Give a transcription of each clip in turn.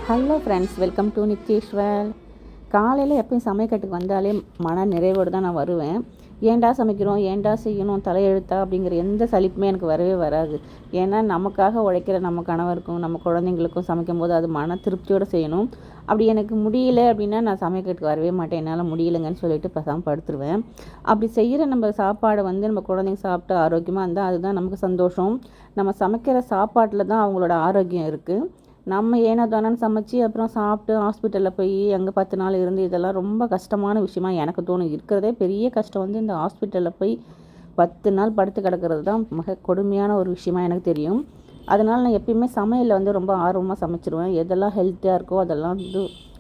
Hello friends, welcome to Nithyeshwar. காலையில் எப்பயும் சமையக்கட்டுக்கு வந்தாலே மன நிறைவோடு தான் நான் வருவேன். ஏன்டா சமைக்கிறோம், ஏன்டா செய்யணும், தலையெழுத்தா அப்படிங்கிற எந்த சலிப்புமே எனக்கு வரவே வராது. ஏன்னா நமக்காக உழைக்கிற நம்ம கணவருக்கும் நம்ம குழந்தைங்களுக்கும் சமைக்கும் போது அது மன திருப்தியோடு செய்யணும். அப்படி எனக்கு முடியல அப்படின்னா நான் சமையக்கட்டுக்கு வரவே மாட்டேன். என்னால் முடியலைங்கன்னு சொல்லிட்டு பேசாமல் படுத்துருவேன். அப்படி செய்கிற நம்ம சாப்பாடை நம்ம குழந்தைங்க சாப்பிட்டு ஆரோக்கியமாக இருந்தால் அதுதான் நமக்கு சந்தோஷம். நம்ம சமைக்கிற சாப்பாட்டில் தான் அவங்களோட ஆரோக்கியம் இருக்குது. நம்ம ஏனோ தானோன்னு சமைச்சு அப்புறம் சாப்பிட்டு ஹாஸ்பிட்டலில் போய் அங்கே 10 நாள் இருந்து இதெல்லாம் ரொம்ப கஷ்டமான விஷயமா எனக்கு தோணும். இருக்கிறதே பெரிய கஷ்டம் இந்த ஹாஸ்பிட்டலில் போய் 10 நாள் படுத்து கிடக்கிறது தான் மிக கொடுமையான ஒரு விஷயமா எனக்கு தெரியும். அதனால் நான் எப்பயுமே சமையலில் ரொம்ப ஆர்வமாக சமைச்சிருவேன். எதெல்லாம் ஹெல்த்தியாக இருக்கோ அதெல்லாம்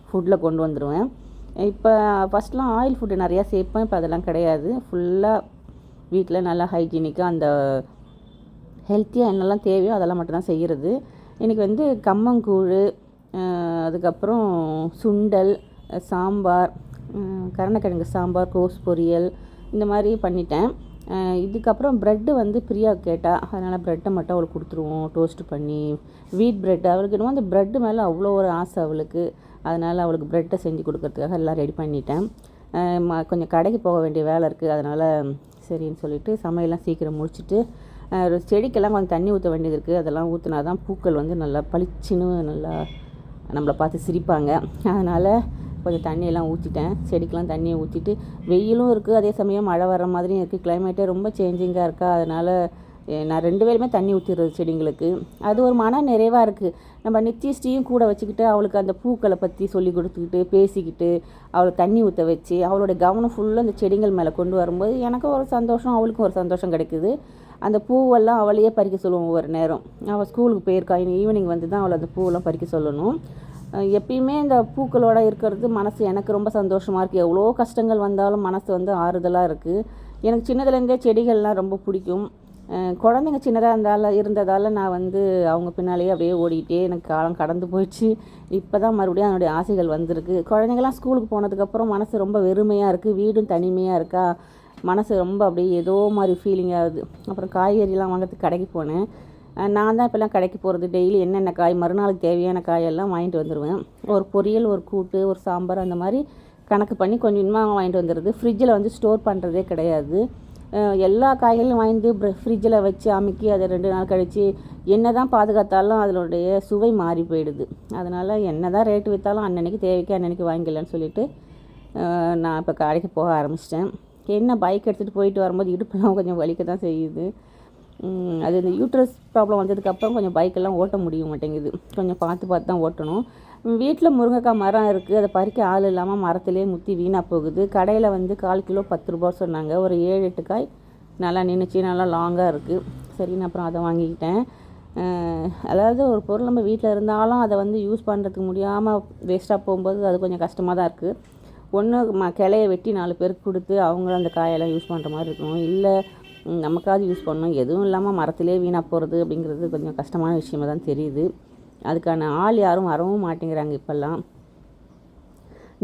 ஃபுட்டில் கொண்டு வந்துடுவேன். இப்போ ஃபஸ்ட்லாம் ஆயில் ஃபுட்டு நிறையா சேர்ப்பேன். இப்போ அதெல்லாம் கிடையாது. ஃபுல்லாக வீட்டில் நல்லா ஹைஜீனிக்காக அந்த ஹெல்த்தியாக என்னெல்லாம் தேவையோ அதெல்லாம் மட்டும்தான் செய்கிறது. இன்றைக்கி கம்மங்கூழ், அதுக்கப்புறம் சுண்டல், சாம்பார், கருணக்கிழங்கு சாம்பார், கோஸ் பொரியல் இந்த மாதிரி பண்ணிட்டேன். இதுக்கப்புறம் ப்ரெட்டு பிரியா கேட்டால், அதனால் ப்ரெட்டை மட்டும் அவளுக்கு கொடுத்துருவோம் டோஸ்ட்டு பண்ணி. வீட் ப்ரெட் அவளுக்கு என்னமோ அந்த ப்ரெட்டு மேலே அவ்வளோ ஒரு ஆசை அவளுக்கு. அதனால் அவளுக்கு ப்ரெட்டை செஞ்சு கொடுக்கறதுக்காக எல்லாம் ரெடி பண்ணிட்டேன். கொஞ்சம் கடைக்கு போக வேண்டிய வேலை இருக்குது. அதனால் சரின்னு சொல்லிவிட்டு சமையல்லாம் சீக்கிரம் முடிச்சுட்டு செடிக்கெல்லாம் கொஞ்சம் தண்ணி ஊற்ற வேண்டியது இருக்குது. அதெல்லாம் ஊற்றினா தான் பூக்கள் நல்லா பளிச்சுன்னு நல்லா நம்மளை பார்த்து சிரிப்பாங்க. அதனால் கொஞ்சம் தண்ணியெல்லாம் ஊற்றிட்டேன். செடிக்கெலாம் தண்ணியை ஊற்றிட்டு, வெயிலும் இருக்குது அதே சமயம் மழை வர மாதிரியும் இருக்குது. கிளைமேட்டே ரொம்ப சேஞ்சிங்காக இருக்கா. அதனால் நான் 2 வேளையுமே தண்ணி ஊற்றிடுறது செடிங்களுக்கு. அது ஒரு மன நிறைவாக இருக்குது. நம்ம நித்யஸ்ரீயும் கூட வச்சுக்கிட்டு அவளுக்கு அந்த பூக்களை பற்றி சொல்லி கொடுத்துக்கிட்டு பேசிக்கிட்டு அவளுக்கு தண்ணி ஊற்ற வச்சு அவளோட கவனம் ஃபுல்லாக அந்த செடிகள் மேலே கொண்டு வரும்போது எனக்கும் ஒரு சந்தோஷம், அவளுக்கும் ஒரு சந்தோஷம் கிடைக்குது. அந்த பூவெல்லாம் அவளையே பறிக்க சொல்லுவோம் ஒவ்வொரு நேரம். அவள் ஸ்கூலுக்கு போயிருக்கா, ஈவினிங் தான் அவளை அந்த பூவெல்லாம் பறிக்க சொல்லணும். எப்பயுமே இந்த பூக்களோடு இருக்கிறது மனசு எனக்கு ரொம்ப சந்தோஷமாக இருக்குது. எவ்வளோ கஷ்டங்கள் வந்தாலும் மனசு ஆறுதலாக இருக்குது. எனக்கு சின்னதுலேருந்தே செடிகள்லாம் ரொம்ப பிடிக்கும். குழந்தைங்க சின்னதாக இருந்ததால் நான் அவங்க பின்னாலேயே அப்படியே ஓடிக்கிட்டே எனக்கு காலம் கடந்து போயிடுச்சு. இப்போ தான் மறுபடியும் அதனுடைய ஆசைகள் வந்திருக்கு. குழந்தைங்கள்லாம் ஸ்கூலுக்கு போனதுக்கப்புறம் மனசு ரொம்ப வெறுமையாக இருக்குது. வீடும் தனிமையாக இருக்கா. மனசு ரொம்ப அப்படியே ஏதோ மாதிரி ஃபீலிங் ஆகுது. அப்புறம் காய்கறிலாம் வாங்கிறதுக்கு கடைக்கு போனேன். நான் தான் இப்போல்லாம் கடைக்கு போகிறது. டெய்லி என்னென்ன காய் மறுநாளுக்கு தேவையான காயெல்லாம் வாங்கிட்டு வந்துடுவேன். ஒரு பொரியல், ஒரு கூட்டு, ஒரு சாம்பார் அந்த மாதிரி கணக்கு பண்ணி கொஞ்சம் கொஞ்சமாக வாங்கிட்டு வந்துடுது. ஃப்ரிட்ஜில் ஸ்டோர் பண்ணுறதே கிடையாது. எல்லா காய்களையும் வாங்கி ஃப்ரிட்ஜில் வச்சு அமுக்கி அதை 2 நாள் கழித்து என்ன தான் பாதுகாத்தாலும் அதனுடைய சுவை மாறி போயிடுது. அதனால் என்ன தான் ரேட்டு விற்றாலும் அன்னன்னைக்கு தேவைக்கு அன்னன்னைக்கு வாங்கிக்கலான்னு சொல்லிவிட்டு நான் இப்போ கடைக்கு போக ஆரம்பிச்சிட்டேன். என்ன பைக் எடுத்துகிட்டு போயிட்டு வரும்போது இடுப்பெல்லாம் கொஞ்சம் வலிக்க தான் செய்யுது. அது இந்த யூட்ரஸ் ப்ராப்ளம் வந்ததுக்கப்புறம் கொஞ்சம் பைக்கெல்லாம் ஓட்ட முடிய மாட்டேங்குது. கொஞ்சம் பார்த்து தான் ஓட்டணும். வீட்டில் முருங்கைக்காய் மரம் இருக்குது. அதை பறிக்க ஆள் இல்லாமல் மரத்துலேயே முற்றி வீணாக போகுது. கடையில் 1/4 கிலோ 10 ரூபா சொன்னாங்க. ஒரு 7-8 காய் நல்லா நின்றுச்சு, நல்லா லாங்காக இருக்குது. சரின்னு அப்புறம் அதை வாங்கிக்கிட்டேன். அதாவது ஒரு பொருள் நம்ம வீட்டில் இருந்தாலும் அதை யூஸ் பண்ணுறதுக்கு முடியாமல் வேஸ்ட்டாக போகும்போது அது கொஞ்சம் கஷ்டமாக தான் இருக்குது. ஒன்று கிளைய வெட்டி 4 பேருக்கு கொடுத்து அவங்களும் அந்த காயெல்லாம் யூஸ் பண்ணுற மாதிரி இருக்கணும். இல்லை நமக்காவது யூஸ் பண்ணணும். எதுவும் இல்லாமல் மரத்திலே வீணாக போகிறது அப்படிங்கிறது கொஞ்சம் கஷ்டமான விஷயமாக தான் தெரியுது. அதுக்கான ஆள் யாரும் வரவும் மாட்டேங்கிறாங்க இப்போல்லாம்.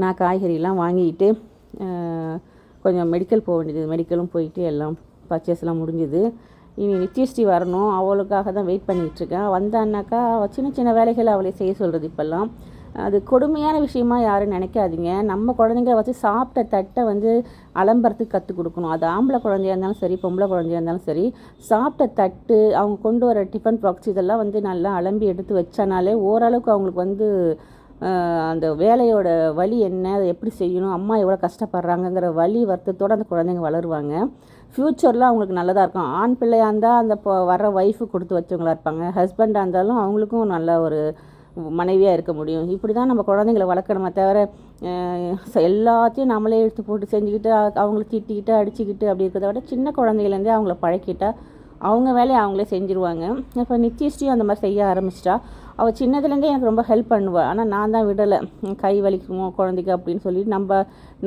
நான் காய்கறிலாம் வாங்கிட்டு கொஞ்சம் மெடிக்கல் போக வேண்டியது. மெடிக்கலும் போயிட்டு எல்லாம் பர்ச்சேஸ்லாம் முடிஞ்சுது. இனி நித்யஸ்ரீ வரணும். அவளுக்காக தான் வெயிட் பண்ணிகிட்ருக்கேன். வந்தான்னாக்கா சின்ன சின்ன வேலைகளை அவளே செய்ய சொல்கிறது. இப்போல்லாம் அது கொடுமையான விஷயமா யாரும் நினைக்காதீங்க. நம்ம குழந்தைங்கள வச்சு சாப்பிட்ட தட்டை அலம்புறதுக்கு கற்றுக் கொடுக்கணும். அது ஆம்பளை குழந்தையாக இருந்தாலும் சரி, பொம்பளை குழந்தையாக இருந்தாலும் சரி, சாப்பிட்ட தட்டு அவங்க கொண்டு வர டிஃபன் பாக்ஸ் இதெல்லாம் நல்லா அலம்பி எடுத்து வச்சனாலே ஓரளவுக்கு அவங்களுக்கு அந்த வேலையோட வலி என்ன, அதை எப்படி செய்யணும், அம்மா எவ்வளோ கஷ்டப்படுறாங்கங்கிற வலி வருத்தத்தோடு அந்த குழந்தைங்க வளருவாங்க. ஃப்யூச்சரில் அவங்களுக்கு நல்லதாக இருக்கும். ஆண் பிள்ளையாக இருந்தால் அந்த வர ஒய்ஃபு கொடுத்து வச்சவங்களா இருப்பாங்க. ஹஸ்பண்டாக இருந்தாலும் அவங்களுக்கும் நல்ல ஒரு மனைவியாக இருக்க முடியும். இப்படி தான் நம்ம குழந்தைங்கள வளர்க்கணுமே தவிர எல்லாத்தையும் நம்மளே எடுத்து போட்டு செஞ்சுக்கிட்டு அவங்கள திட்டிக்கிட்டு அடிச்சுக்கிட்டு அப்படி இருக்கிறத விட சின்ன குழந்தைலேருந்தே அவங்கள பழக்கிட்டா அவங்க வேலையை அவங்களே செஞ்சுருவாங்க. இப்போ நித்யஸ்ரீயும் அந்த மாதிரி செய்ய ஆரம்பிச்சிட்டா. அவள் சின்னதுலேருந்தே எனக்கு ரொம்ப ஹெல்ப் பண்ணுவாள். ஆனால் நான் தான் விடலை. கை வலிக்குமோ குழந்தைக்கு அப்படின்னு சொல்லிட்டு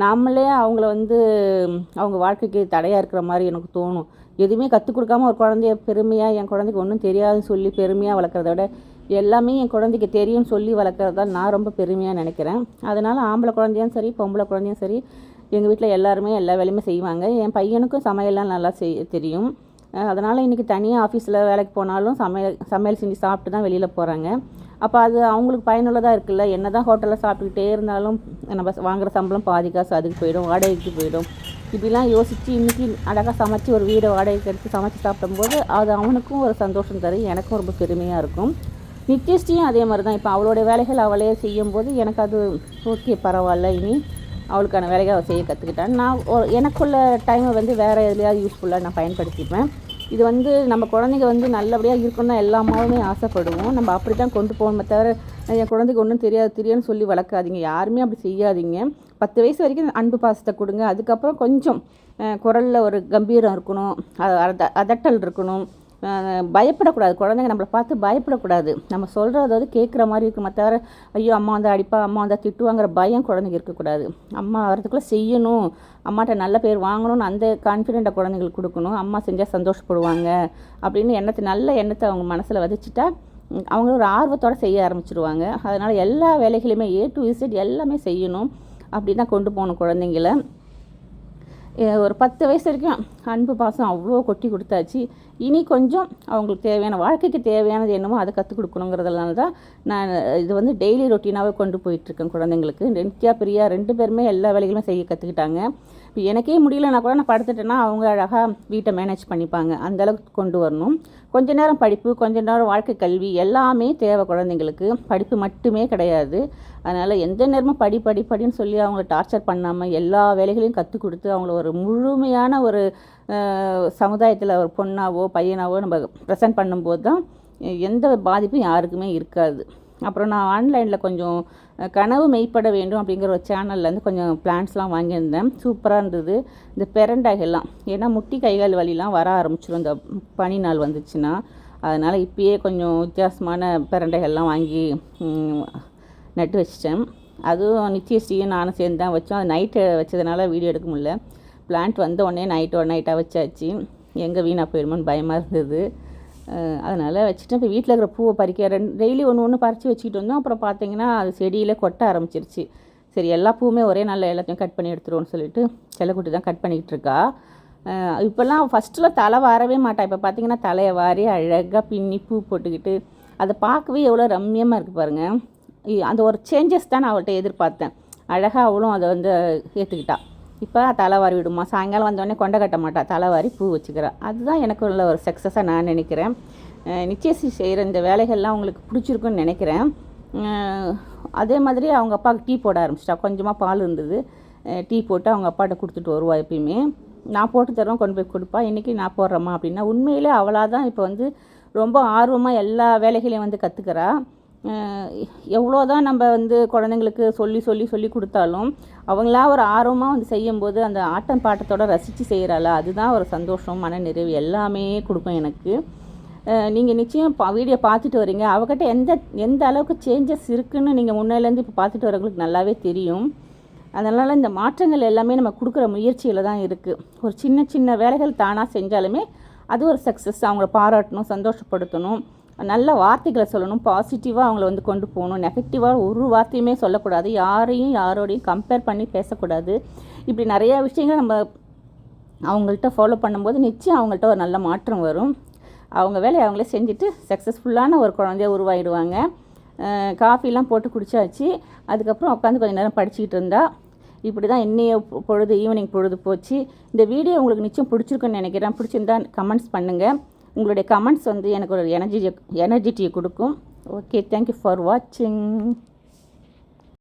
நம்மளே அவங்கள அவங்க வாழ்க்கைக்கு தடையாக இருக்கிற மாதிரி எனக்கு தோணும். எதுவுமே கற்றுக் கொடுக்காம ஒரு குழந்தைய பெருமையாக என் குழந்தைக்கு ஒன்றும் தெரியாதுன்னு சொல்லி பெருமையாக வளர்க்குறத விட எல்லாமே என் குழந்தைக்கு தெரியும்னு சொல்லி வளர்க்குறதா நான் ரொம்ப பெருமையாக நினைக்கிறேன். அதனால் ஆம்பளை குழந்தையும் சரி, பொம்பளை குழந்தையும் சரி, எங்கள் வீட்டில் எல்லாருமே எல்லா வேலையுமே செய்வாங்க. என் பையனுக்கும் சமையல்லாம் நல்லா தெரியும். அதனால் இன்றைக்கி தனியாக ஆஃபீஸில் வேலைக்கு போனாலும் சமையல் செஞ்சு சாப்பிட்டு தான் வெளியில் போகிறாங்க. அப்போ அது அவங்களுக்கு பயனுள்ளதாக இருக்குல்ல. என்ன தான் ஹோட்டலில் சாப்பிட்டுக்கிட்டே இருந்தாலும் நம்ம வாங்குகிற சம்பளம் பாதி காசு அதுக்கு போயிடும், வாடகைக்கு போயிடும். இப்படிலாம் யோசித்து இன்றைக்கி அழகாக சமைச்சு ஒரு வீடை வாடகைக்கு எடுத்து சமைச்சு சாப்பிடும்போது அது அவனுக்கும் ஒரு சந்தோஷம் தரும், எனக்கும் ரொம்ப பெருமையாக இருக்கும். நித்யஸ்ரீயும் அதே மாதிரி தான். இப்போ அவளுடைய வேலைகள் அவளே செய்யும்போது எனக்கு அது ஓகே, பரவாயில்ல, இனி அவளுக்கான வேலையை அவள் செய்ய கற்றுக்கிட்டான். நான் எனக்குள்ள டைமை வேறு எதுலையாவது யூஸ்ஃபுல்லாக நான் பயன்படுத்திப்பேன். இது நம்ம குழந்தைங்க நல்லபடியாக இருக்கணும்னா எல்லா அம்மாவுமே ஆசைப்படுவோம். நம்ம அப்படி தான் கொண்டு போகணுமே தவிர என் குழந்தைக்கு ஒன்றும் தெரியாதுன்னு சொல்லி வளர்க்காதீங்க. யாருமே அப்படி செய்யாதீங்க. 10 வயசு வரைக்கும் அன்பு பாசத்தை கொடுங்க. அதுக்கப்புறம் கொஞ்சம் குரலில் ஒரு கம்பீரம் இருக்கணும், அதட்டல் இருக்கணும், பயப்படக்கூடாது. குழந்தைங்க நம்மளை பார்த்து பயப்படக்கூடாது. நம்ம சொல்கிறது கேட்குற மாதிரி இருக்குமே தவிர ஐயோ அம்மா அடிப்பா, அம்மா திட்டுவாங்கிற பயம் குழந்தைங்க இருக்கக்கூடாது. அம்மா வரதுக்குள்ளே செய்யணும், அம்மாட்ட நல்ல பேர் வாங்கணும்னு அந்த கான்ஃபிடென்ட்டை குழந்தைங்களுக்கு கொடுக்கணும். அம்மா செஞ்சால் சந்தோஷப்படுவாங்க அப்படின்னு நல்ல எண்ணத்தை அவங்க மனசில் விதைச்சிட்டா அவங்க ஒரு ஆர்வத்தோடு செய்ய ஆரம்பிச்சிடுவாங்க. அதனால் எல்லா வேலைகளையுமே A to Z எல்லாமே செய்யணும். அப்படி தான் கொண்டு போகணும் குழந்தைங்கள. ஒரு 10 வயசு வரைக்கும் அன்பு பாசம் அவ்வளோ கொட்டி கொடுத்தாச்சு. இனி கொஞ்சம் அவங்களுக்கு தேவையான வாழ்க்கைக்கு தேவையானது என்னமோ அதை கற்றுக் கொடுக்கணுங்கிறதுனால தான் நான் இது டெய்லி ரொட்டீனாகவே கொண்டு போயிட்டுருக்கேன் குழந்தைங்களுக்கு. நித்யா பிரியா 2 பேருமே எல்லா வேலைகளும் செய்ய கற்றுக்கிட்டாங்க. இப்போ எனக்கே முடியலன்னா கூட நான் படுத்துட்டேன்னா அவங்க அழகாக வீட்டை மேனேஜ் பண்ணிப்பாங்க. அந்தளவுக்கு கொண்டு வரணும். கொஞ்ச நேரம் படிப்பு, கொஞ்ச நேரம் வாழ்க்கை கல்வி எல்லாமே தேவை குழந்தைங்களுக்கு. படிப்பு மட்டுமே கிடையாது. அதனால் எந்த நேரமும் படின்னு சொல்லி அவங்கள டார்ச்சர் பண்ணாமல் எல்லா வேலைகளையும் கற்றுக் கொடுத்து அவங்கள ஒரு முழுமையான ஒரு சமுதாயத்தில் ஒரு பொண்ணாவோ பையனாவோ நம்ம ப்ரெசென்ட் பண்ணும்போது தான் எந்த பாதிப்பும் யாருக்குமே இருக்காது. அப்புறம் நான் ஆன்லைனில் கொஞ்சம் கனவு மெய்ப்பட வேண்டும் அப்படிங்கிற ஒரு சேனல்லேருந்து கொஞ்சம் பிளான்ஸ்லாம் வாங்கியிருந்தேன். சூப்பராக இருந்தது. இந்த பெரண்டைகள்லாம், ஏன்னா முட்டி கைகால் வலிலாம் வர ஆரம்பிச்சிடும் இந்த பனி நாள் வந்துச்சுன்னா. அதனால் இப்போயே கொஞ்சம் வித்தியாசமான பெரண்டைகள்லாம் வாங்கி நட்டு வச்சிட்டேன். அதுவும் நித்யஸ்ரீயும் நானும் சேர்ந்து தான் வச்சோம். அது நைட்டு வச்சதுனால வீடியோ எடுக்க முடியல. பிளான்ட் வந்த உடனே நைட்டாக வச்சாச்சு. எங்கே வீணாக போயிடுமோன்னு பயமாக இருந்தது. அதனால் வச்சுட்டு இப்போ வீட்டில் இருக்கிற பூவை பறிக்க டெய்லி ஒன்று பறித்து வச்சுக்கிட்டு வந்தோம். அப்புறம் பார்த்திங்கன்னா அது செடியில் கொட்ட ஆரம்பிச்சிருச்சு. சரி எல்லா பூவுமே ஒரே நாளில் எல்லாத்தையும் கட் பண்ணி எடுத்துருவோன்னு சொல்லிட்டு செல்லக்குட்டி தான் கட் பண்ணிக்கிட்டு இருக்கா. இப்போல்லாம் ஃபஸ்ட்டில் தலை வாரவே மாட்டா. இப்போ பார்த்திங்கன்னா தலையை வாரி அழகாக பின்னி பூ போட்டுக்கிட்டு அதை பார்க்கவே எவ்வளோ ரம்மியமாக இருக்குது பாருங்கள். அந்த ஒரு சேஞ்சஸ் தான் நான் அவள்கிட்ட எதிர்பார்த்தேன். அழகாக அவளும் அதை ஏற்றுக்கிட்டா. இப்போ தலை வாரி விடுமா, சாயங்காலம் வந்தோடனே கொண்டை கட்ட மாட்டா, தலை வாரி பூ வச்சுக்கிறா. அதுதான் எனக்கு உள்ள ஒரு சக்ஸஸாக நான் நினைக்கிறேன். நிச்சயசி செய்கிற இந்த வேலைகள்லாம் உங்களுக்கு பிடிச்சிருக்குன்னு நினைக்கிறேன். அதே மாதிரி அவங்க அப்பாவுக்கு டீ போட ஆரம்பிச்சிட்டா. கொஞ்சமாக பால் இருந்தது, டீ போட்டு அவங்க அப்பாட்ட கொடுத்துட்டு வருவா. எப்பயுமே நான் போட்டு தருவேன், கொண்டு போய் கொடுப்பா. இன்றைக்கி நான் போடுறேம்மா அப்படின்னா உண்மையிலே அவளாக தான் இப்போ ரொம்ப ஆர்வமாக எல்லா வேலைகளையும் கற்றுக்கிறா. எவ்வளோ தான் நம்ம குழந்தைங்களுக்கு சொல்லி கொடுத்தாலும் அவங்களா ஒரு ஆர்வமாக செய்யும்போது அந்த ஆட்டம் பாட்டத்தோடு ரசித்து செய்கிறாள, அதுதான் ஒரு சந்தோஷம், மன நிறைவு எல்லாமே கொடுக்கும் எனக்கு. நீங்கள் நிச்சயம் வீடியோ பார்த்துட்டு வரீங்க, அவகிட்ட எந்த அளவுக்கு சேஞ்சஸ் இருக்குதுன்னு நீங்கள் முன்னிலேருந்து இப்போ பார்த்துட்டு வரவங்களுக்கு நல்லாவே தெரியும். அதனால் இந்த மாற்றங்கள் எல்லாமே நம்ம கொடுக்குற முயற்சியில் தான் இருக்குது. ஒரு சின்ன வேலைகள் தானாக செஞ்சாலுமே அது ஒரு சக்ஸஸ். அவங்கள பாராட்டணும், சந்தோஷப்படுத்தணும், நல்ல வார்த்தைகளை சொல்லணும், பாசிட்டிவாக அவங்கள கொண்டு போகணும். நெகட்டிவாக ஒரு வார்த்தையுமே சொல்லக்கூடாது, யாரோடையும் கம்பேர் பண்ணி பேசக்கூடாது. இப்படி நிறையா விஷயங்கள் நம்ம அவங்கள்ட்ட ஃபாலோ பண்ணும்போது நிச்சயம் அவங்கள்ட்ட ஒரு நல்ல மாற்றம் வரும். அவங்க வேலையை அவங்களே செஞ்சுட்டு சக்ஸஸ்ஃபுல்லான ஒரு குழந்தையாக உருவாகிடுவாங்க. காஃபிலாம் போட்டு குடித்தாச்சு. அதுக்கப்புறம் உட்காந்து கொஞ்சம் நேரம் படிச்சுக்கிட்டு இருந்தா. இப்படி தான் இன்னைய பொழுது, ஈவினிங் பொழுது போச்சு. இந்த வீடியோ உங்களுக்கு நிச்சயம் பிடிச்சிருக்குன்னு நினைக்கிறேன். பிடிச்சிருந்தா கமெண்ட்ஸ் பண்ணுங்கள். உங்களுடைய கமெண்ட்ஸ் எனக்கு ஒரு எனர்ஜிட்டியை கொடுக்கும். ஓகே, தேங்க்யூ ஃபார் வாட்சிங்.